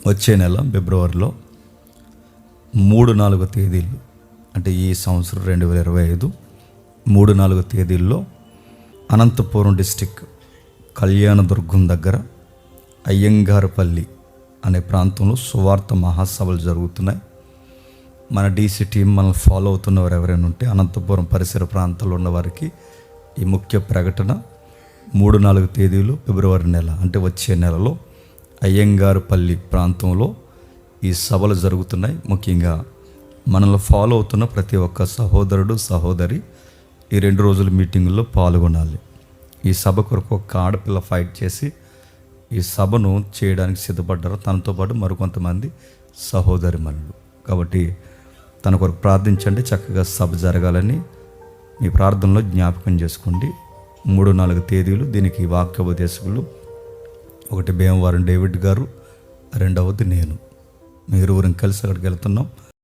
వచ్చే నెల ఫిబ్రవరిలో 3-4 తేదీలు, అంటే ఈ సంవత్సరం 2025 3-4 తేదీల్లో అనంతపురం డిస్టిక్ కళ్యాణదుర్గం దగ్గర అయ్యంగారపల్లి అనే ప్రాంతంలో సువార్త మహాసభలు జరుగుతున్నాయి. మన డీసీ టీం మనల్ని ఫాలో అవుతున్నవారు ఎవరైనా ఉంటే అనంతపురం పరిసర ప్రాంతాల్లో ఉన్న వారికి ఈ ముఖ్య ప్రకటన 3-4 తేదీలు ఫిబ్రవరి నెల, అంటే వచ్చే నెలలో అయ్యంగారపల్లి ప్రాంతంలో ఈ సభలు జరుగుతున్నాయి. ముఖ్యంగా మనల్ని ఫాలో అవుతున్న ప్రతి ఒక్క సహోదరుడు సహోదరి ఈ 2 రోజుల మీటింగుల్లో పాల్గొనాలి. ఈ సభ కొరకు ఒక ఆడపిల్ల ఫైట్ చేసి ఈ సభను చేయడానికి సిద్ధపడ్డారు, తనతో పాటు మరికొంతమంది సహోదరిమణులు. కాబట్టి తన కొరకు ప్రార్థించండి. చక్కగా సభ జరగాలని మీ ప్రార్థనలో జ్ఞాపకం చేసుకోండి. 3-4 తేదీలు దీనికి వాక్యోపదేశకులు, ఒకటి భీమవరం డేవిడ్ గారు, రెండవది నేను. మీ ఇరువురం కలిసి అక్కడికి వెళ్తున్నాం.